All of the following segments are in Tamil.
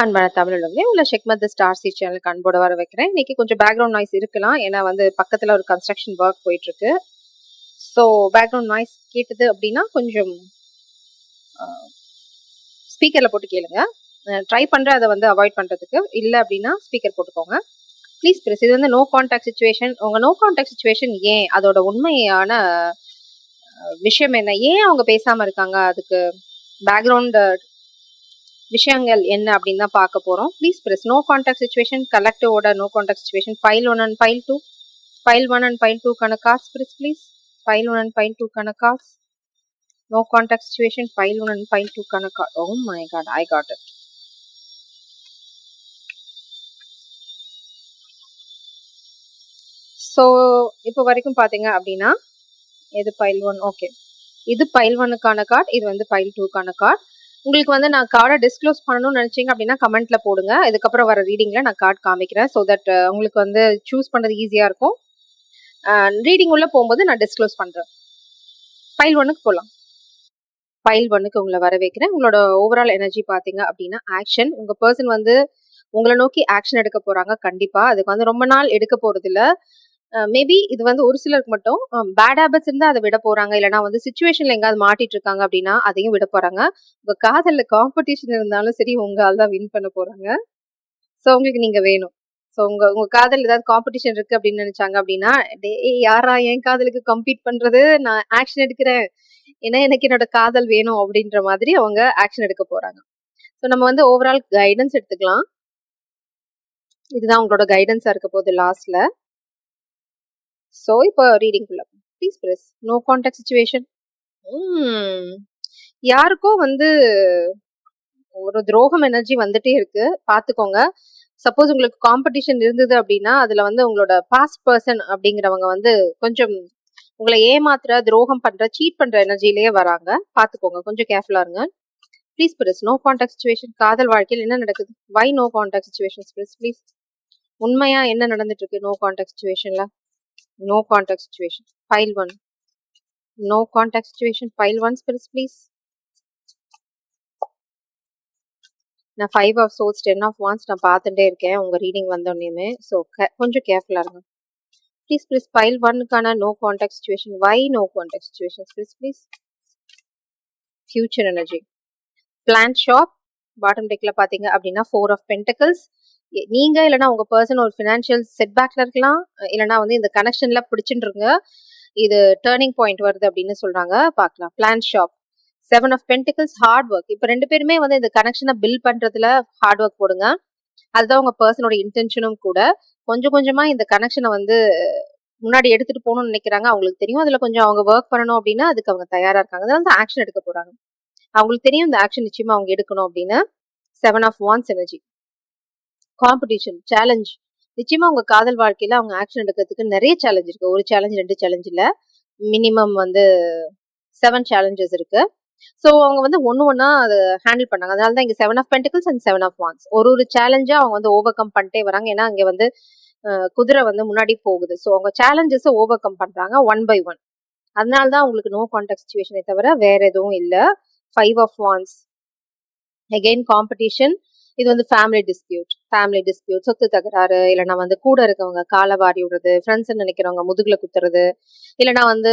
அன்பான தமிழர்களே, உள்ள ஷெக்மத் ஸ்டார் சி சேனலுக்கு அன்போட வர வைக்கிறேன். இன்னைக்கு கொஞ்சம் பேக்ரவுண்ட் நாய்ஸ் இருக்கலாம். ஏன்னா வந்து பக்கத்துல ஒரு கன்ஸ்ட்ரக்ஷன் ஒர்க் போயிட்டு இருக்கு. ஸோ பேக்ரவுண்ட் நாய்ஸ் கேட்டது அப்படின்னா கொஞ்சம் ஸ்பீக்கர்ல போட்டு கேளுங்க. ட்ரை பண்றேன் அதை வந்து அவாய்ட் பண்றதுக்கு. இல்லை அப்படின்னா ஸ்பீக்கர் போட்டுக்கோங்க. Please please. இது வந்து நோ கான்டாக்ட் சுச்சுவேஷன். உங்க நோ கான்டாக்ட் சுச்சுவேஷன் ஏன், அதோட உண்மையான விஷயம் என்ன, ஏன் அவங்க பேசாம இருக்காங்க, அதுக்கு பேக்ரவுண்ட் விஷயங்கள் என்ன அப்படின்னு தான் பார்க்க போறோம். Please press no contact situation கலெக்டிவோட no contact situation file 1 and file 2, file 1 and file 2 கான cards press please. File 1 and file 2 கான cards. No contact situation file 1 and file 2 கான card. Oh my god, I got it. So இப்போ வரைக்கும் பார்த்தீங்க அப்படின்னா இது ஃபைல் 1. ஓகே, இது ஃபைல் 1க்கான கார்டு, இது வந்து ஃபைல் 2க்கான கார்டு. உங்களுக்கு வந்து நான் கார்டை டிஸ்க்ளோஸ் பண்ணணும்னு நினைச்சீங்க அப்படின்னா கமெண்ட்ல போடுங்க. இதுக்கப்புறம் வர ரீடிங்ல நான் கார்டு காமிக்கிறேன். ஸோ தட் உங்களுக்கு வந்து சூஸ் பண்றது ஈஸியா இருக்கும். ரீடிங் உள்ள போகும்போது நான் டிஸ்க்ளோஸ் பண்றேன். ஃபைல் 1க்கு போகலாம். ஃபைல் 1க்கு உங்களை வர வைக்கிறேன். உங்களோட ஓவரால் எனர்ஜி பார்த்தீங்க அப்படின்னா ஆக்ஷன். உங்க பர்சன் வந்து உங்களை நோக்கி ஆக்ஷன் எடுக்க போறாங்க. கண்டிப்பா அதுக்கு வந்து ரொம்ப நாள் எடுக்க போறது இல்ல. மேபி இது வந்து ஒரு சிலருக்கு மட்டும் பேட் ஹேபிட்ஸ் இருந்தா அதை விட போறாங்க. இல்லைன்னா வந்து சுச்சுவேஷன்ல எங்காவது மாட்டிட்டு இருக்காங்க அப்படின்னா அதையும் விட போறாங்க. உங்க காதல்ல காம்படிஷன் இருந்தாலும் சரி, உங்க ஆள் தான் வின் பண்ண போறாங்க. ஸோ உங்களுக்கு நீங்க வேணும். ஸோ உங்க உங்க காதல் ஏதாவது காம்படிஷன் இருக்கு அப்படின்னு நினைச்சாங்க அப்படின்னா, யாரா என் காதலுக்கு கம்பீட் பண்றது, நான் ஆக்ஷன் எடுக்கிறேன், ஏன்னா எனக்கு என்னோட காதல் வேணும் அப்படின்ற மாதிரி அவங்க ஆக்ஷன் எடுக்க போறாங்க. ஸோ நம்ம வந்து ஓவரால் கைடன்ஸ் எடுத்துக்கலாம். இதுதான் உங்களோட கைடன்ஸா இருக்க போகுது லாஸ்ட்ல. ஸோ இப்போ ரீடிங் குள்ள please press no contact situation. யாருக்கோ வந்து ஒரு துரோகம் எனர்ஜி வந்துட்டே இருக்கு, பாத்துக்கோங்க. சப்போஸ் உங்களுக்கு காம்படிஷன் இருந்தது அப்படின்னா அதுல வந்து உங்களோட பாஸ்ட் பர்சன் அப்படிங்கிறவங்க வந்து கொஞ்சம் உங்களை ஏமாத்துற, துரோகம் பண்ற, சீட் பண்ற எனர்ஜிலேயே வராங்க. பாத்துக்கோங்க, கொஞ்சம் கேர்ஃபுல்லா இருங்க. Please press no contact situation. காதல் வாழ்க்கையில் என்ன நடக்குது? Why no contact situation press please. உண்மையா என்ன நடந்துட்டு இருக்கு நோ கான்டாக்ட் சுச்சுவேஷன்ல? No contact situation file 1. No contact situation file 1 press please. நான் 5 ஆஃப் சோல்ஸ் 10 ஆஃப் வான்ஸ் நான் பார்த்துட்டே இருக்கேன் உங்க ரீடிங் வந்தோடனேயுமே. ஸோ கொஞ்சம் கேர்ஃபுல்லா இருங்க. ப்ளீஸ் ப்ளீஸ் ஃபைல் 1க்கான no contact situation. Why no contact situation please please. Future energy plan shop. Bottom டெக்ல பாத்தீங்க அப்படின்னா 4 ஆஃப் பென்டக்கிள்ஸ். நீங்க இல்லைன்னா உங்க பர்சன் ஒரு ஃபினான்ஷியல் செட்பேக்ல இருக்கலாம், இல்லைன்னா வந்து இந்த கனெக்ஷன்ல பிடிச்சுருங்க, இது டேர்னிங் பாயிண்ட் வருது அப்படின்னு சொல்றாங்க. பார்க்கலாம். Plan shop 7 of pentacles hard work. இப்போ 2 பேருமே வந்து இந்த கனெக்ஷனை பில்ட் பண்றதுல ஹார்ட் ஒர்க் போடுங்க. அதுதான் உங்க பர்சனோட இன்டென்ஷனும் கூட. கொஞ்சம் கொஞ்சமா இந்த கனெக்ஷனை வந்து முன்னாடி எடுத்துட்டு போகணும்னு நினைக்கிறாங்க. அவங்களுக்கு தெரியும் அதுல கொஞ்சம் அவங்க ஒர்க் பண்ணணும் அப்படின்னா அதுக்கு அவங்க தயாரா இருக்காங்க. அதனால வந்து ஆக்ஷன் எடுக்க போறாங்க. அவங்களுக்கு தெரியும் இந்த ஆக்ஷன் நிச்சயமா அவங்க எடுக்கணும் அப்படின்னு. 7 of wands energy competition challenge. நிச்சயமா உங்க காதல் வாழ்க்கையில அவங்க ஆக்ஷன் எடுக்கிறதுக்கு நிறைய சேலஞ்ச் இருக்கு. ஒரு சேலஞ்ச் 2 சேலஞ்ச் இல்ல, மினிமம் வந்து 7 சேலஞ்சஸ் இருக்கு. ஸோ அவங்க வந்து ஒன்னா அதை ஹேண்டில் பண்ணாங்க. அதனால தான் இங்க 7 of pentacles and 7 of wands. ஒரு சேலஞ்சா அவங்க வந்து ஓவர் கம் பண்ணிட்டே வராங்க. ஏன்னா இங்க வந்து குதிரை வந்து முன்னாடி போகுது. ஸோ அவங்க சேலஞ்சஸை ஓவர் கம் பண்றாங்க 1 by 1. அதனால தான் உங்களுக்கு நோ கான்டாக்ட் சுச்சுவேஷனை தவிர வேற எதுவும் இல்லை. 5 ஆஃப் வான்ஸ் அகெயின் காம்படிஷன். இது வந்து ஃபேமிலி டிஸ்பியூட், சொத்து தகராறு, இல்லைன்னா வந்து கூட இருக்கவங்க காலை வாரி விடுறது, ஃப்ரெண்ட்ஸ் நினைக்கிறவங்க முதுகுல குத்துறது, இல்லைன்னா வந்து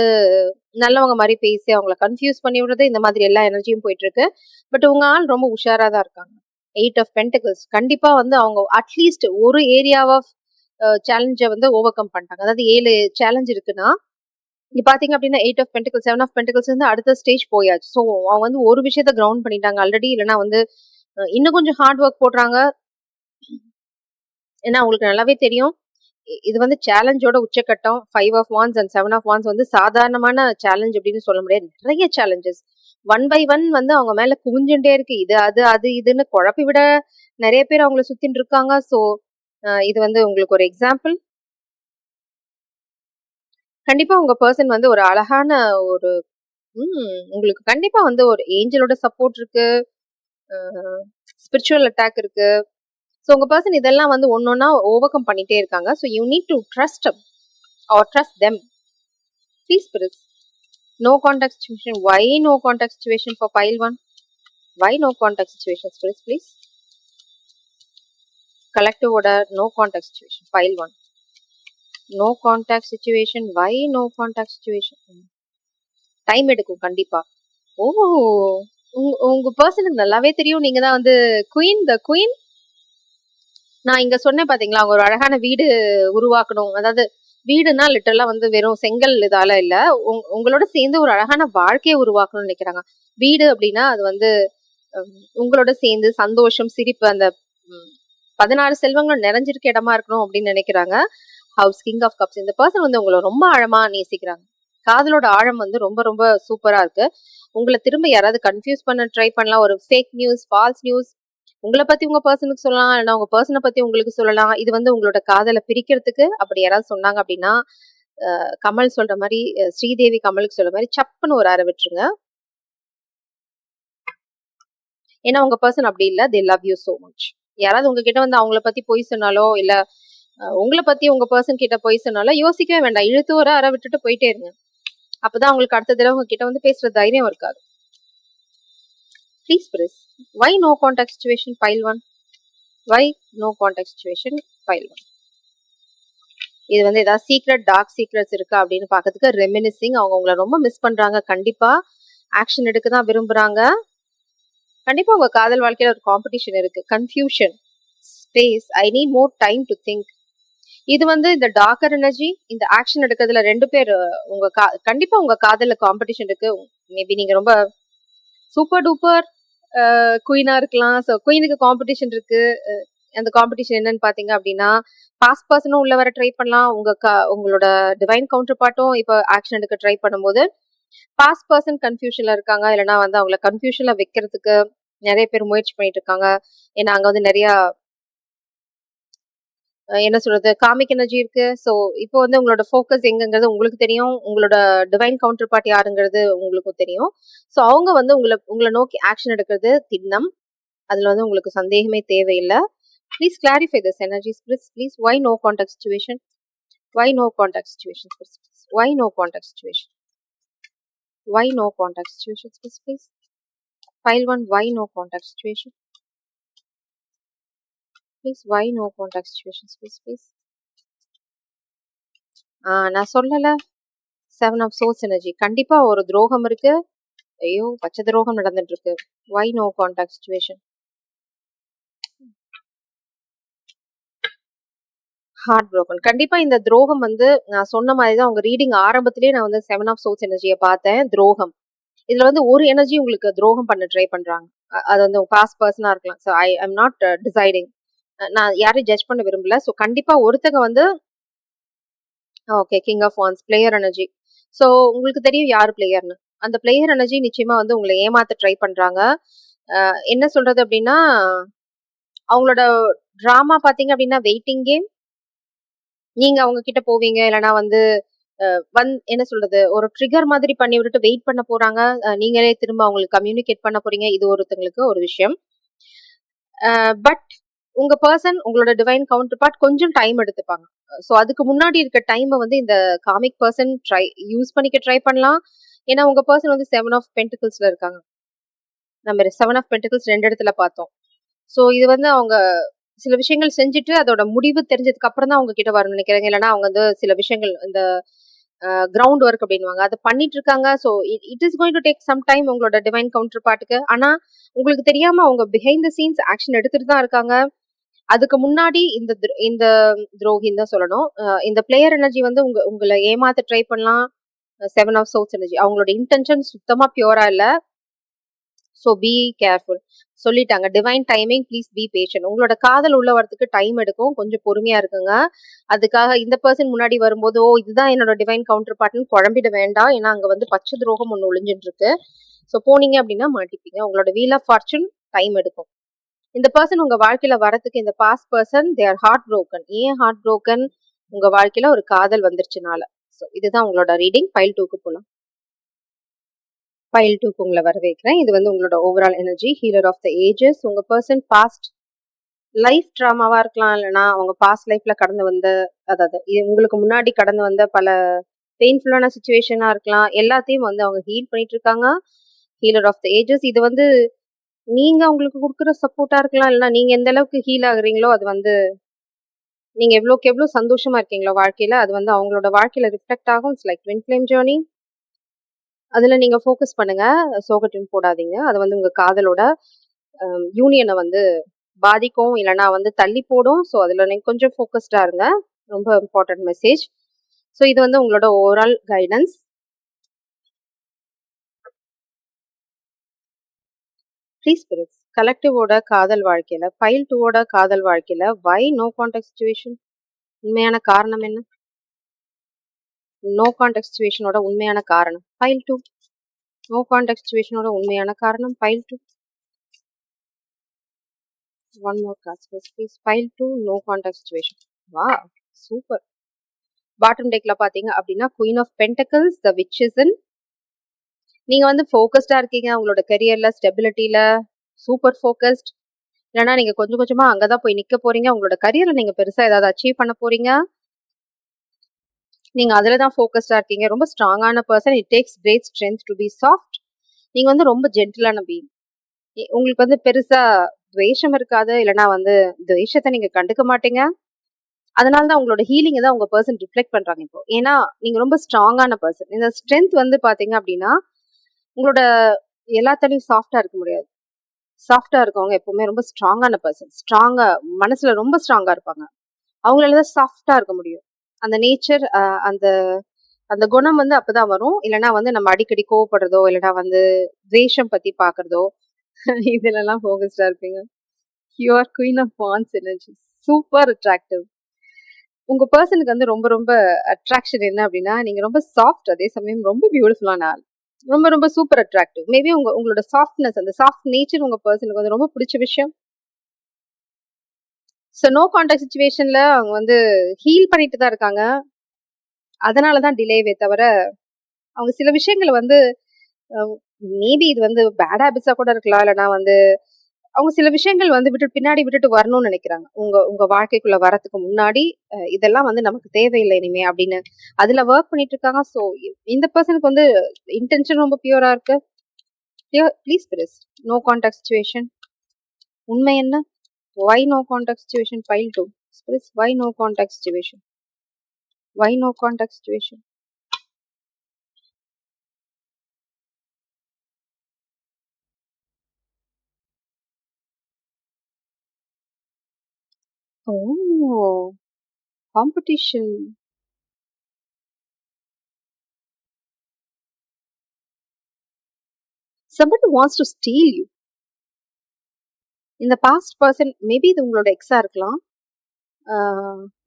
நல்லவங்க மாதிரி பேசி அவங்கள கன்ஃபியூஸ் பண்ணி விடுறது, இந்த மாதிரி எல்லா எனர்ஜியும் போயிட்டு இருக்கு. பட் உங்க ஆள் ரொம்ப உஷாரா தான் இருக்காங்க. 8 ஆஃப் பென்டிகல்ஸ் கண்டிப்பா வந்து அவங்க அட்லீஸ்ட் ஒரு ஏரியா ஆஃப் சேலஞ்சை வந்து ஓவர் கம் பண்ணிட்டாங்க. அதாவது 7 சேலஞ்ச் இருக்குன்னா இங்க பாத்தீங்க அப்படின்னா 8 ஆஃப் பென்டிகல்ஸ் 7 ஆஃப் பென்டிகல்ஸ் வந்து அடுத்த ஸ்டேஜ் போயாச்சு. ஸோ அவங்க வந்து ஒரு விஷயத்த கிரவுண்ட் பண்ணிட்டாங்க ஆல்ரெடி. இல்லைன்னா வந்து இன்னும் கொஞ்சம் ஹார்ட் ஒர்க் போடுறாங்க. ஏன்னா அவங்களுக்கு நல்லாவே தெரியும் இது வந்து சேலஞ்சோட உச்சக்கட்டம். 5 of wands and 7 of wands வந்து சாதாரணமான சேலஞ்ச் அப்படின்னு சொல்ல முடியாது. நிறைய சேலஞ்சஸ் 1 by 1 வந்து அவங்க மேல குவிஞ்சுட்டே இருக்கு. இது அது இதுன்னு குழப்பி விட நிறைய பேர் அவங்கள சுத்தின்னு இருக்காங்க. ஸோ இது வந்து உங்களுக்கு ஒரு எக்ஸாம்பிள். கண்டிப்பா உங்க பர்சன் வந்து ஒரு அழகான ஒரு உங்களுக்கு கண்டிப்பா வந்து ஒரு ஏஞ்சலோட சப்போர்ட் இருக்கு, ஸ்பிரிச்சுவல் அட்டாக் இருக்கு. ஸோ உங்க பர்சன் இதெல்லாம் வந்து ஒன்னொன்னா ஓவர் கம் பண்ணிட்டே இருக்காங்க. So you need to trust or trust them. Please spirit no contact situation. Why no contact situation for file 1? Why no contact situation spirit please. கலெக்டிவோட no contact situation file 1. No contact situation. Why no contact situation? Time எடுக்கும் கண்டிப்பா. ஓ, உங்க பர்சனுக்கு நல்லாவே தெரியும் நீங்க தான் வந்து குயின். நான் இங்க சொன்னேன் பாத்தீங்களா, அவங்க ஒரு அழகான வீடு உருவாக்கணும். அதாவது வீடுனா லிட்டரலா வந்து வெறும் செங்கல் இதால இல்ல, உங்களோட சேர்ந்து ஒரு அழகான வாழ்க்கையை உருவாக்கணும்னு நினைக்கிறாங்க. வீடு அப்படின்னா அது வந்து உங்களோட சேர்ந்து சந்தோஷம், சிரிப்பு, அந்த 16 செல்வங்கள் நிறைஞ்சிருக்க இடமா இருக்கணும் அப்படின்னு நினைக்கிறாங்க. House king of cups. இந்த பர்சன் வந்து உங்களை ரொம்ப ஆழமா நேசிக்கிறாங்க. காதலோட ஆழம் வந்து ரொம்ப ரொம்ப சூப்பரா இருக்கு. உங்களை திரும்ப யாராவது கன்ஃபியூஸ் பண்ண ட்ரை பண்ணலாம். ஒரு ஃபேக் நியூஸ், ஃபால்ஸ் நியூஸ் உங்களை பத்தி உங்க பர்சனுக்கு சொல்லலாம், இல்லைன்னா உங்க பர்சனை பத்தி உங்களுக்கு சொல்லலாம். இது வந்து உங்களோட காதலை பிரிக்கிறதுக்கு அப்படி யாராவது சொன்னாங்க அப்படின்னா, கமல் சொல்ற மாதிரி, ஸ்ரீதேவி கமலுக்கு சொல்ற மாதிரி சப்புன்னு ஒரு அறை விட்டுருங்க. ஏன்னா உங்க பர்சன் அப்படி இல்லை. They love you so much. யாராவது உங்ககிட்ட வந்து அவங்கள பத்தி பொய் சொன்னாலோ இல்ல உங்களை பத்தி உங்க பர்சன் கிட்ட பொய் சொன்னாலோ யோசிக்கவே வேண்டாம். இழுத்து ஒரு அறை விட்டுட்டு போயிட்டே இருங்க. அப்பதான் அவங்களுக்கு அடுத்த தடவை உங்ககிட்ட வந்து பேசுற தைரியம் இருக்காது. Please press why no contact situation file 1. Why no contact situation file 1. இது வந்து ஏதாவது சீக்ரெட், டார்க் சீக்ரெட்ஸ் இருக்கா அப்படின்னு பாக்கிறதுக்கு ரெமினிசிங். அவங்க உங்களை ரொம்ப மிஸ் பண்றாங்க. கண்டிப்பா ஆக்ஷன் எடுக்க தான் விரும்புறாங்க. கண்டிப்பா உங்க காதல் வாழ்க்கையில ஒரு காம்படிஷன் இருக்கு. Confusion, space, I need more time to think. இது வந்து இந்த டார்க்கர் எனர்ஜி, இந்த ஆக்ஷன் எடுக்கிறதுல 2 பேர் உங்க கண்டிப்பா உங்க காதல்ல காம்படிஷன் இருக்கு. மேபி நீங்க ரொம்ப சூப்பர் டூப்பர் குயினா இருக்கலாம். ஸோ குயினுக்கு காம்படிஷன் இருக்கு. அந்த காம்படிஷன் என்னன்னு பாத்தீங்க அப்படின்னா, பாஸ்ட் பர்சனும் உள்ள வர ட்ரை பண்ணலாம். உங்களோட டிவைன் கவுண்டர் பார்ட்டும் இப்ப ஆக்ஷன் எடுக்க ட்ரை பண்ணும்போது பாஸ்ட் பர்சன் கன்ஃபியூஷன்ல இருக்காங்க. இல்லைன்னா வந்து அவங்கள கன்ஃபியூஷன்ல வைக்கிறதுக்கு நிறைய பேர் முயற்சி பண்ணிட்டு இருக்காங்க. ஏன்னா அங்க வந்து நிறைய என்ன சொல்றது, காமிக் எனர்ஜி இருக்கு. ஸோ இப்போ வந்து உங்களோட ஃபோக்கஸ் எங்கங்கிறது உங்களுக்கு தெரியும். உங்களோட டிவைன் கவுண்டர் பார்ட் யாருங்கிறது உங்களுக்கும் தெரியும். ஸோ அவங்க வந்து உங்களை நோக்கி ஆக்ஷன் எடுக்கிறது திண்ணம். அதுல வந்து உங்களுக்கு சந்தேகமே தேவையில்லை. Please clarify this energies please. Why no contact situation? Why no contact situation? Why no contact situation? Why no contact situation please? File 1. Why no contact situation? Please why no contact situations please. நான் சொல்லல, 7 ஆஃப் சோர்ஸ் எனர்ஜி. கண்டிப்பா ஒரு துரோகம் இருக்கு. ஐயோ, பச்சை துரோகம் நடந்துட்டு இருக்கு. Why no contact situation? Heart broken. கண்டிப்பா இந்த துரோகம் வந்து நான் சொன்ன மாதிரி தான். உங்க ரீடிங் ஆரம்பத்திலேயே நான் வந்து 7 ஆஃப் சோர்ஸ் எனர்ஜியை பார்த்தேன். துரோகம். இதுல வந்து ஒரு எனர்ஜி உங்களுக்கு துரோகம் பண்ண ட்ரை பண்றாங்க. அது வந்து பாஸ்ட் பர்சனா இருக்கலாம். So I am not deciding. நான் யாரையும் ஜட்ஜ் பண்ண விரும்பல. ஸோ கண்டிப்பா ஒருத்தங்க வந்து okay, king of wands, player energy. So உங்களுக்கு தெரியும் யார் பிளேயர்னு. அந்த பிளேயர் எனர்ஜி நிச்சயமா வந்து உங்களை ஏமாத்த ட்ரை பண்றாங்க. என்ன சொல்றது அப்படின்னா, அவங்களோட டிராமா பாத்தீங்க அப்படின்னா வெயிட்டிங் கேம். நீங்க அவங்க கிட்ட போவீங்க, இல்லைன்னா வந்து என்ன சொல்றது, ஒரு ட்ரிகர் மாதிரி பண்ணி விட்டுட்டு வெயிட் பண்ண போறாங்க. நீங்களே திரும்ப அவங்களுக்கு கம்யூனிகேட் பண்ண போறீங்க. இது ஒருத்தங்களுக்கு ஒரு விஷயம். பட் உங்க பர்சன், உங்களோட டிவைன் கவுண்டர் பார்ட் கொஞ்சம் டைம் எடுத்துப்பாங்க. ஸோ அதுக்கு முன்னாடி இருக்க டைமை வந்து இந்த காமிக் பர்சன் யூஸ் பண்ணிக்க ட்ரை பண்ணலாம். ஏன்னா உங்க பர்சன் வந்து 7 ஆஃப் பென்டிகிள்ஸ்ல இருக்காங்க. நம்ம 7 ஆஃப் பென்டிகிள்ஸ் 2 இடத்துல பார்த்தோம். ஸோ இது வந்து அவங்க சில விஷயங்கள் செஞ்சுட்டு அதோட முடிவு தெரிஞ்சதுக்கு அப்புறம் தான் அவங்க கிட்ட வரணும்னு நினைக்கிறாங்க. இல்லைன்னா அவங்க வந்து சில விஷயங்கள் இந்த கிரவுண்ட் ஒர்க் அப்படின்வாங்க, அதை பண்ணிட்டு இருக்காங்க. So it is going to take some time உங்களோட டிவைன் கவுண்டர் பார்ட்டுக்கு. ஆனா உங்களுக்கு தெரியாம அவங்க பிஹைண்ட் த சீன்ஸ் ஆக்ஷன் எடுத்துட்டு தான் இருக்காங்க. அதுக்கு முன்னாடி இந்த துரோகின்னு தான் சொல்லணும். இந்த பிளேயர் எனர்ஜி வந்து உங்களை ஏமாத்த ட்ரை பண்ணலாம். 7 ஆஃப் சோர்ஸ் எனர்ஜி, அவங்களோட இன்டென்ஷன் சுத்தமா பியூரா இல்ல. So be careful. சொல்லிட்டாங்க divine timing, please be patient. உங்களோட காதல் உள்ள வரதுக்கு டைம் எடுக்கும். கொஞ்சம் பொறுமையா இருக்குங்க. அதுக்காக இந்த பர்சன் முன்னாடி வரும்போது இதுதான் என்னோட டிவைன் கவுண்டர் பார்ட்னு குழம்பிட வேண்டாம். ஏன்னா அங்க வந்து பச்சை துரோகம் ஒண்ணு ஒளிஞ்சிட்டு இருக்கு. ஸோ போனீங்க அப்படின்னா மாட்டிப்பீங்க. உங்களோட வீல் ஆஃப் ஃபார்ச்சூன் டைம் எடுக்கும். இந்த பர்சன் உங்க வாழ்க்கையில வரதுக்கு, இந்த past person they are heartbroken. ஏன் ஹார்ட் ப்ரோக்கன்? உங்க வாழ்க்கையில ஒரு காதல் வந்துருச்சுனால. ஸோ இதுதான் உங்களோட ரீடிங். ஃபைல் 2க்கு போலாம். ஃபைல் 2க்கு உங்களை வர வைக்கிறேன். இது வந்து உங்களோட overall energy. Healer of the ages. உங்க பர்சன் பாஸ்ட் லைஃப் ட்ராமாவா இருக்கலாம், இல்லைன்னா அவங்க பாஸ்ட் லைஃப்ல கடந்து வந்த, அதாவது இது உங்களுக்கு முன்னாடி கடந்து வந்த பல பெயின்ஃபுல்லான சுச்சுவேஷனா இருக்கலாம். எல்லாத்தையும் வந்து அவங்க ஹீல் பண்ணிட்டு இருக்காங்க. Healer of the ages. இது வந்து நீங்க அவங்களுக்கு குடுக்குற சப்போர்ட்டா இருக்கலாம். இல்லன்னா நீங்க எந்த அளவுக்கு ஹீல் ஆகுறீங்களோ, அது வந்து நீங்க எவ்வளோக்கு எவ்வளோ சந்தோஷமா இருக்கீங்களோ வாழ்க்கையில, அது வந்து அவங்களோட வாழ்க்கையில ரிஃப்ளெக்ட் ஆகும். It's like twin flame journey. அதுல நீங்க ஃபோக்கஸ் பண்ணுங்க. சோக டியூன் போடாதீங்க. அது வந்து உங்க காதலோட யூனியன வந்து பாதிக்கும். இல்லன்னா வந்து தள்ளி போடும். ஸோ அதுல நீங்க கொஞ்சம் ஃபோக்கஸ்டா இருங்க. ரொம்ப இம்பார்ட்டன்ட் மெசேஜ். ஸோ இது வந்து உங்களோட ஓவரால் கைடன்ஸ். ப்ளீஸ் ஸ்பிரிட்ஸ் கலெக்டிவோட காதல் வாழ்க்கையில ஃபைல் 2ஓட காதல் வாழ்க்கையில வை நோ கான்டாக்ட் சிச்சுவேஷன் உண்மையான காரணம் என்ன? நோ கான்டாக்ட் சிச்சுவேஷனோட உண்மையான காரணம் ஃபைல் 2. நோ கான்டாக்ட் சிச்சுவேஷனோட உண்மையான காரணம் pile 2. One more cards please. Pile 2 no contact situation. வா சூப்பர். பாட்டம் டெக்ல பாத்தீங்க அப்படின்னா queen of pentacles, the witches. நீங்க வந்து ஃபோக்கஸ்டா இருக்கீங்க உங்களோட கெரியர்ல, ஸ்டெபிலிட்டியில சூப்பர் ஃபோக்கஸ்ட். இல்லைன்னா நீங்க கொஞ்சம் கொஞ்சமா அங்கதான் போய் நிக்க போறீங்க. உங்களோட கரியர்ல நீங்க பெருசா ஏதாவது அச்சீவ் பண்ண போறீங்க. நீங்க அதுலதான் ஃபோக்கஸ்டா இருக்கீங்க. ரொம்ப ஸ்ட்ராங்கான person. It takes great strength to be soft. நீங்க வந்து ரொம்ப ஜென்டிலான பீயிங். உங்களுக்கு வந்து பெருசா துவேஷம் இருக்காது. இல்லைன்னா வந்து துவேஷத்தை நீங்க கண்டுக்க மாட்டீங்க. அதனாலதான் உங்களோட ஹீலிங் தான் உங்க பர்சன் ரிஃப்ளெக்ட் பண்றாங்க இப்போ. ஏன்னா நீங்க ரொம்ப ஸ்ட்ராங்கான பர்சன். இந்த ஸ்ட்ரென்த் வந்து பாத்தீங்க அப்படின்னா உங்களோட எல்லாத்தாலையும் சாஃப்டா இருக்க முடியாது. சாஃப்டா இருக்கவங்க எப்பவுமே ரொம்ப ஸ்ட்ராங்கான பர்சன். ஸ்ட்ராங்கா மனசுல ரொம்ப ஸ்ட்ராங்கா இருப்பாங்க. அவங்களாலதான் சாஃப்டா இருக்க முடியும். அந்த நேச்சர், அந்த அந்த குணம் வந்து அப்பதான் வரும். இல்லைன்னா வந்து நம்ம அடிக்கடி கோவப்படுறதோ, இல்லைன்னா வந்து துவேஷம் பத்தி பாக்குறதோ இதுல எல்லாம் ஃபோகஸ்டா இருப்பீங்க. You are queen of wands energy. Super attractive. உங்க பர்சனுக்கு வந்து ரொம்ப ரொம்ப அட்ராக்ஷன் என்ன அப்படின்னா நீங்க ரொம்ப சாஃப்ட், அதே சமயம் ரொம்ப பியூட்டிஃபுல்லான ஆள். ரொம்ப ரொம்ப சூப்பர் அட்ராக்டிவ். மேபி உங்களோட சாஃப்ட்னஸ், அந்த சாஃப்ட் நேச்சர் உங்க பர்சனுக்கு வந்து ரொம்ப பிடிச்ச விஷயம். ஸோ நோ கான்டாக்ட் சுச்சுவேஷன்ல அவங்க வந்து ஹீல் பண்ணிட்டு தான் இருக்காங்க. அதனாலதான் டிலேவே தவிர அவங்க சில விஷயங்களை வந்து மேபி இது வந்து பேட் ஹேபிட்ஸா கூட இருக்கலாம். இல்லைன்னா வந்து அவங்க சில விஷயங்கள் வந்து பின்னாடி விட்டுட்டு வரணும்னு நினைக்கிறாங்க. உங்க உங்க வாழ்க்கைக்குள்ள வரதுக்கு முன்னாடி இதெல்லாம் வந்து நமக்கு தேவையில்லை இனிமே அப்படின்னு அதுல ஒர்க் பண்ணிட்டு இருக்காங்க. ஸோ இந்த பர்சனுக்கு வந்து இன்டென்ஷன் ரொம்ப பியூரா இருக்கு. ப்ளீஸ் பிரிஸ் நோ கான்டாக்ட் சிச்சுவேஷன் உண்மை என்ன? Why no contact situation file 2? Express why no contact situation. Why no contact situation? Oh, competition. Somebody wants to steal you. இந்த பாஸ்ட் பர்சன் மேபி இது உங்களோட எக்ஸா இருக்கலாம்.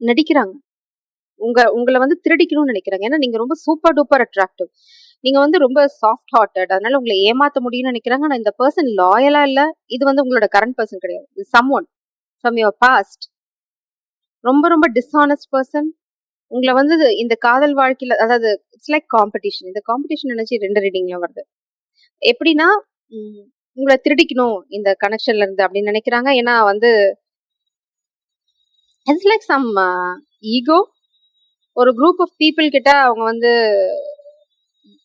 நடிக்கிறாங்க. உங்களை வந்து திருடிக்கணும்னு நினைக்கிறாங்க. ஏன்னா நீங்க ரொம்ப சூப்பர் டூப்பர் அட்ராக்டிவ். நீங்க வந்து ரொம்ப சாஃப்ட் ஹார்ட்டட். அதனால உங்களை ஏமாத்த முடியும்னு நினைக்கிறாங்க. ஆனா இந்த பர்சன் லாயலா இல்ல. இது வந்து உங்களோட கரண்ட் பர்சன் கிடையாது. Someone from your past. ரொம்ப ரொம்ப டிஸ்ஹானஸ்ட் பர்சன். உங்களை வந்து இந்த காதல் வாழ்க்கையில, அதாவது இட்ஸ் லைக் காம்படிஷன். இந்த காம்படிஷன் நினைச்சு 2 ரீடிங்ல வருது. எப்படின்னா உங்களை திருடிக்கணும் இந்த கனெக்ஷன்ல இருந்து அப்படின்னு நினைக்கிறாங்க. ஏன்னா வந்து இட்ஸ் லைக் சம் ஈகோ. ஒரு குரூப் ஆஃப் பீப்புள் கிட்ட அவங்க வந்து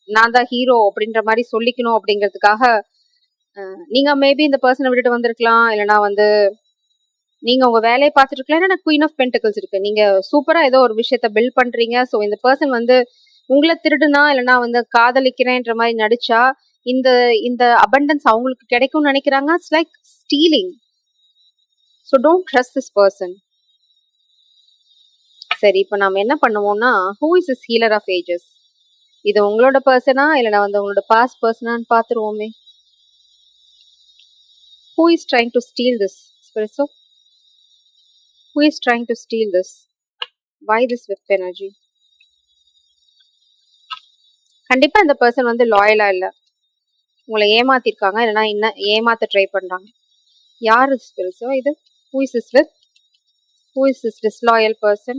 நான் தான் ஹீரோ அப்படின்ற மாதிரி சொல்லிக்கணும் அப்படிங்கிறதுக்காக நீங்க மேபி இந்த பர்சனை விட்டுட்டு வந்திருக்கலாம். இல்லைன்னா வந்து நீங்க உங்க வேலையை பார்த்துட்டு இருக்கலாம். ஏன்னா குயின் ஆஃப் பென்டக்கிள்ஸ் இருக்கு. நீங்க சூப்பரா ஏதோ ஒரு விஷயத்த பில்ட் பண்றீங்க. ஸோ இந்த பர்சன் வந்து உங்களை திருடுனா, இல்லைன்னா வந்து காதலிக்கிறேன்ற மாதிரி நடிச்சா இந்த இந்த அபண்டன்ஸ் அவங்களுக்கு கிடைக்கும்னு நினைக்கிறாங்க. It's like stealing. So don't trust this person. சரி, இப்போ நாம என்ன பண்ணுவோம்னா, who is this healer of ages? இது உங்களோட பர்சனா இல்லைன்னா வந்து உங்களோட பாஸ்ட் பர்சனான்னு பார்த்துருவோமே. Who is trying to steal this espresso? Who is trying to steal this? Why this whip energy? கண்டிப்பா இந்த பர்சன் வந்து லாயலா இல்ல. உங்களை ஏமாத்திருக்காங்க. இல்லைன்னா இன்னும் ஏமாத்த ட்ரை பண்றாங்க. யார் ஸ்பிரிட்ஸோ இது? Who is this with? Who is this disloyal person?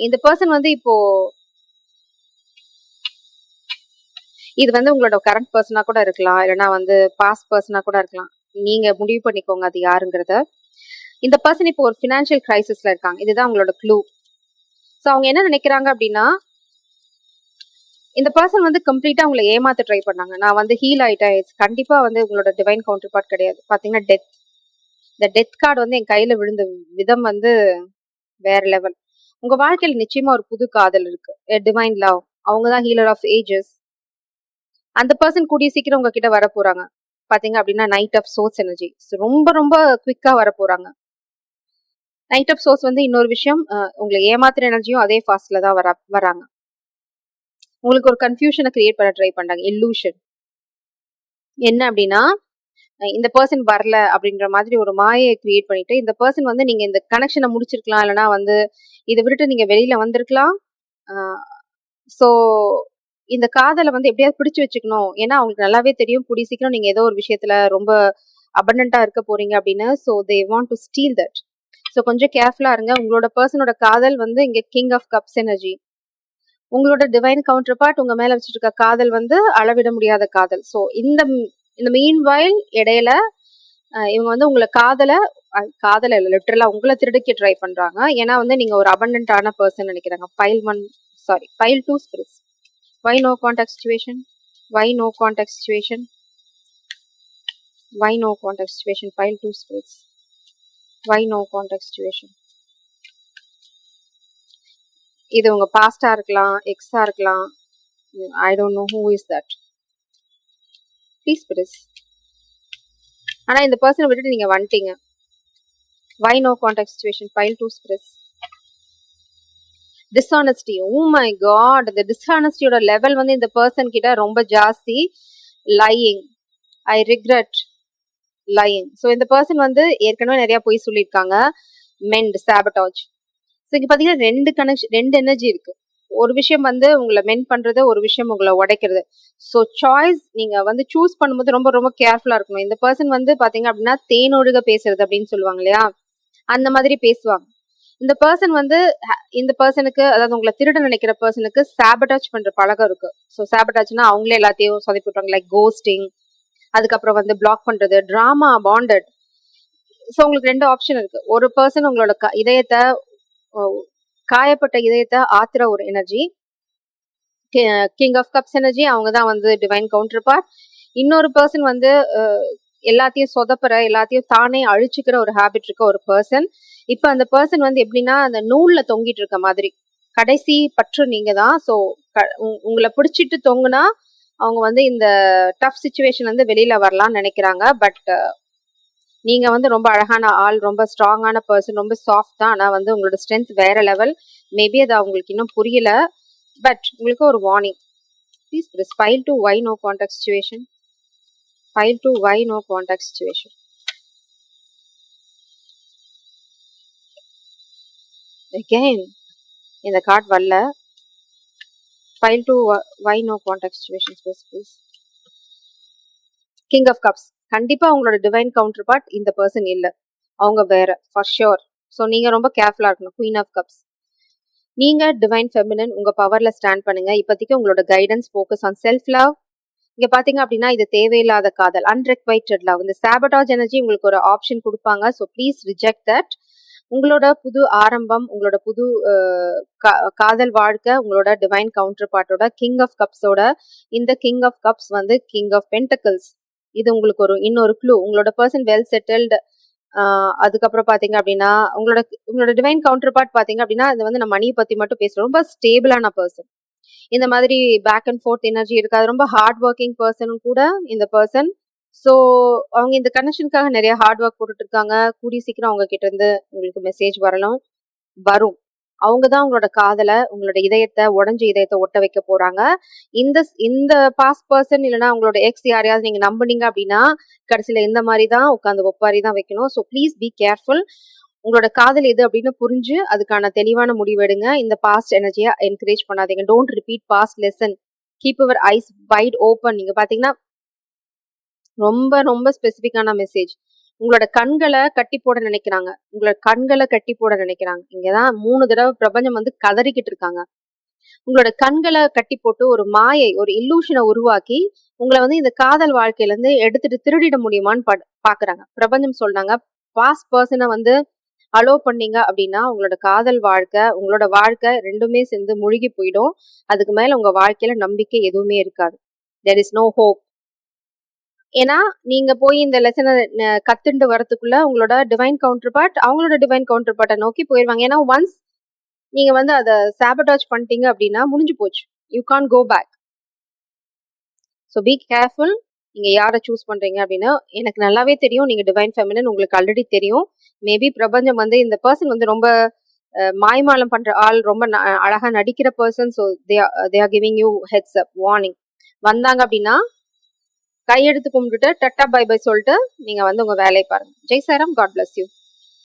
இந்த பர்சன் வந்து இப்போ இது வந்து உங்களோட கரண்ட் பர்சனா கூட இருக்கலாம். இல்லைன்னா வந்து பாஸ்ட் பர்சனா கூட இருக்கலாம். நீங்க முடிவு பண்ணிக்கோங்க அது யாருங்கிறத. இந்த பர்சன் இப்போ ஒரு ஃபினான்ஷியல் கிரைசிஸ்ல இருக்காங்க. இதுதான் உங்களோட க்ளூ. ஸோ அவங்க என்ன நினைக்கிறாங்க அப்படின்னா, இந்த பர்சன் வந்து கம்ப்ளீட்டா உங்களை ஏமாத்த ட்ரை பண்ணாங்க. நான் வந்து ஹீல் ஆயிட்டேன். கண்டிப்பா வந்து உங்களோட டிவைன் கவுண்டர் பார்ட் கிடையாது. பாத்தீங்கன்னா டெத். இந்த டெத் கார்டு வந்து என் கையில விழுந்த விதம் வந்து வேற லெவல். உங்க வாழ்க்கையில நிச்சயமா ஒரு புது காதல் இருக்கு. Divine love. அவங்கதான் ஹீலர் ஆஃப் ஏஜஸ். அந்த பர்சன் கூடிய சீக்கிரம் உங்ககிட்ட வர போறாங்க. பாத்தீங்க அப்படின்னா நைட் ஆஃப் சோர்ஸ் எனர்ஜி ரொம்ப ரொம்ப குவிக்கா வர போறாங்க. நைட் ஆஃப் சோர்ஸ் வந்து இன்னொரு விஷயம், உங்களை ஏமாத்துற எனர்ஜியும் அதே ஃபாஸ்ட்ல தான் வராங்க. உங்களுக்கு ஒரு கன்ஃபியூஷனை கிரியேட் பண்ண ட்ரை பண்றாங்க. இல்லூஷன் என்ன அப்படின்னா, இந்த பர்சன் வரல அப்படின்ற மாதிரி ஒரு மாயை கிரியேட் பண்ணிட்டு, இந்த பர்சன் வந்து நீங்க இந்த கனெக்ஷனை முடிச்சிருக்கலாம், இல்லைன்னா வந்து இதை விட்டுட்டு நீங்க வெளியில வந்திருக்கலாம். ஸோ இந்த காதலை வந்து எப்படியாவது பிடிச்சு வச்சுக்கணும். ஏன்னா அவங்களுக்கு நல்லாவே தெரியும் கூடிய சீக்கிரம் நீங்க ஏதோ ஒரு விஷயத்துல ரொம்ப அபண்டன்டா இருக்க போறீங்க அப்படின்னு. So they want to steel that. So கொஞ்சம் கேர்ஃபுல்லா இருங்க. உங்களோட பர்சனோட காதல் வந்து இங்க கிங் ஆஃப் கப்ஸ் எனர்ஜி. உங்களோட டிவைன் கவுண்டர் பார்ட் உங்க மேல வச்சுட்டு இருக்க காதல் வந்து அளவிட முடியாத காதல். ஸோ இந்த மீன் வாயில் இடையில இவங்க வந்து உங்களை காதல லிட்டரலா உங்களை திருடிக்க ட்ரை பண்றாங்க. ஏன்னா வந்து நீங்க ஒரு அபண்டன்டான பர்சன் நினைக்கிறாங்க. Pile 2 spirits. Why no contact situation? Why no contact situation? Why no contact situation? Pile 2 spirits. Why no contact situation? இது உங்க பாஸ்டா இருக்கலாம், எக்ஸா இருக்கலாம். I don't know who is that. Please spirits. ஆனா இந்த பர்சனை விட்டுட்டு நீங்க வந்துட்டீங்க. Why no contact situation? Pile 2 spirits. Dishonesty. Oh my god, the dishonesty ஓட லெவல் வந்து இந்த பர்சன் கிட்ட ரொம்ப ஜாஸ்தி. Lying. I regret lying. So இந்த பர்சன் வந்து ஏற்கனவே நிறைய பொய் சொல்லியிருக்காங்க. மெண்ட், சாபட்டாஜ். ஸோ இங்க பாத்தீங்கன்னா ரெண்டு எனர்ஜி இருக்கு. ஒரு விஷயம் வந்து உங்களை மென்ட் பண்றது, ஒரு விஷயம் உங்களை உடைக்கிறது. ஸோ சாய்ஸ் நீங்க வந்து சூஸ் பண்ணும்போது ரொம்ப ரொம்ப கேர்ஃபுல்லா இருக்கணும். இந்த பர்சன் வந்து பாத்தீங்க அப்படின்னா தேனொழுக பேசுறது அப்படின்னு சொல்லுவாங்க இல்லையா, அந்த மாதிரி பேசுவாங்க. இந்த பர்சன் வந்து இந்த பர்சனுக்கு, அதாவது உங்களை திருட நினைக்கிற பர்சனுக்கு சாபட்டாச் பண்ற பழக்கம் இருக்கு. ஸோ சாபட்டாச்னா அவங்களே எல்லாத்தையும் சொதப்பி விட்டுறாங்க. லைக் கோஸ்டிங், அதுக்கப்புறம் வந்து பிளாக் பண்றது, டிராமா, பாண்டட். ஸோ உங்களுக்கு ரெண்டு ஆப்ஷன் இருக்கு. ஒரு பர்சன் உங்களோட இதயத்தை, காயப்பட்ட இதயத்தை ஆத்துற ஒரு energy, king of cups energy, அவங்க தான் வந்து டிவைன் கவுண்டர் பார்ட். இன்னொரு பர்சன் வந்து எல்லாத்தையும் சொதப்புற, எல்லாத்தையும் தானே அழிச்சுக்கிற ஒரு ஹேபிட் இருக்க ஒரு பர்சன். இப்ப அந்த பர்சன் வந்து எப்படின்னா அந்த நூல்ல தொங்கிட்டு இருக்க மாதிரி, கடைசி பற்று நீங்க தான். ஸோ உங்களை பிடிச்சிட்டு தொங்குனா அவங்க வந்து இந்த டஃப் சுச்சுவேஷன் வந்து வெளியில வரலாம்னு நினைக்கிறாங்க. பட் நீங்க வந்து ரொம்ப அழகான ஆள், ரொம்ப ஸ்ட்ராங்கான பர்சன், ரொம்ப சாஃப்ட் தான். ஆனா வந்து உங்களோட ஸ்ட்ரென்த் வேற லெவல். மேபி அது அவங்களுக்கு இன்னும் புரியல. பட் உங்களுக்கு ஒரு warning. Please Pile 2 why no contact situation. Pile 2 why no contact situation. Again இந்த கார்டு வரல. Pile 2 why no contact situation please. King of Cups. கண்டிப்பா உங்களோட டிவைன் கவுண்டர் பார்ட் இந்த பர்சன் இல்ல, அவங்க வேற ஃபார் ஷியோர். ஸோ நீங்க ரொம்ப கேர்ஃபுல்லா இருக்கணும். Queen of cups. நீங்க டிவைன் ஃபெமினன், உங்க பவர்ல ஸ்டாண்ட் பண்ணுங்க. இப்போதைக்கு உங்களோட guidance focus on self love. இங்க பாத்தீங்க அப்படின்னா இது தேவையில்லாத காதல், அன்ரெக்வைட்டட் லவ். இந்த சாபட்டாஜ் எனர்ஜி உங்களுக்கு ஒரு ஆப்ஷன் கொடுப்பாங்க. So please reject that. உங்களோட புது ஆரம்பம், உங்களோட புது காதல் வாழ்க்கை, உங்களோட டிவைன் கவுண்டர் பார்ட்டோட கிங் ஆஃப் கப்ஸோட. இந்த கிங் ஆஃப் கப்ஸ் வந்து கிங் ஆஃப் பென்டக்கிள்ஸ். இது உங்களுக்கு இன்னொரு க்ளூ. உங்களோட பர்சன் வெல் செட்டில்டு. அதுக்கப்புறம் பாத்தீங்க அப்படின்னா உங்களோட டிவைன் கவுண்டர் பார்ட் பாத்தீங்க அப்படின்னா இது வந்து நம்ம மணியை பத்தி மட்டும் பேசுறோம். ரொம்ப ஸ்டேபிளான பர்சன். இந்த மாதிரி பேக் அண்ட் ஃபோர்த் எனர்ஜி இருக்காது. ரொம்ப ஹார்ட் ஒர்க்கிங் பர்சனும் கூட இந்த பர்சன். ஸோ அவங்க இந்த கனெக்ஷனுக்காக நிறைய ஹார்ட் ஒர்க் போட்டுட்டு இருக்காங்க. கூடிய சீக்கிரம் அவங்க கிட்ட இருந்து உங்களுக்கு மெசேஜ் வரும். அவங்க தான் உங்களோட காதலை, உங்களோட இதயத்தை, உடஞ்ச இதயத்தை ஒட்ட வைக்க போறாங்க. இந்த பாஸ்ட் பர்சன் இல்லைன்னா உங்களோட எக்ஸ் யாரையாவது நீங்க நம்புனீங்க அப்படின்னா கடைசியில இந்த மாதிரி தான் உட்காந்து ஒப்பாரி தான் வைக்கணும். So please be careful. உங்களோட காதல் எது அப்படின்னு புரிஞ்சு அதுக்கான தெளிவான முடிவெடுங்க. இந்த பாஸ்ட் எனர்ஜியை என்கரேஜ் பண்ணாதீங்க. Don't repeat past lesson. Keep your eyes wide open. நீங்க பாத்தீங்கன்னா ரொம்ப ரொம்ப ஸ்பெசிபிக்கான மெசேஜ். உங்களோட கண்களை கட்டி போட நினைக்கிறாங்க. இங்கதான் 3 தடவை பிரபஞ்சம் வந்து கதறிக்கிட்டு இருக்காங்க. உங்களோட கண்களை கட்டி போட்டு ஒரு மாயை, ஒரு இல்லூஷனை உருவாக்கி உங்களை வந்து இந்த காதல் வாழ்க்கையில இருந்து எடுத்துட்டு திருடிட முடியுமான்னு பாக்குறாங்க. பிரபஞ்சம் சொல்றாங்க பாஸ்ட் பர்சனை வந்து அலோ பண்ணீங்க அப்படின்னா உங்களோட காதல் வாழ்க்கை, உங்களோட வாழ்க்கை 2மே சேர்ந்து முழுகி போயிடும். அதுக்கு மேல உங்க வாழ்க்கையில நம்பிக்கை எதுவுமே இருக்காது. There is no hope. ஏன்னா, நீங்க போய் இந்த லெசன கத்துண்டு வரதுக்குள்ள உங்களோட டிவைன் கவுண்டர் பார்ட் அவங்களோட டிவைன் கவுண்டர் பார்ட்ட நோக்கி போயிருவாங்க. ஏன்னா, ஒன்ஸ் நீங்க வந்து அத சாபடாஜ் பண்ணிட்டீங்க அப்படின்னா முடிஞ்சு போச்சு. You can't go back. So be careful. நீங்க யார சூஸ் பண்றீங்க அப்படின்னு. எனக்கு நல்லாவே தெரியும் நீங்க டிவைன் ஃபெமினின் உங்களுக்கு ஆல்ரெடி தெரியும். மேபி பிரபஞ்சம் வந்து இந்த பெர்சன் வந்து ரொம்ப மாய்மாலம் பண்ற ஆள், ரொம்ப அழகா நடிக்கிற person. So they are giving you heads up warning. வந்தாங்க அப்படின்னா கையெடுத்து கும்பிட்டுட்டு டட்டா பை பை சொல்லிட்டு நீங்க வந்து உங்க வேலையை பாருங்க. Jai Sairam. God bless you.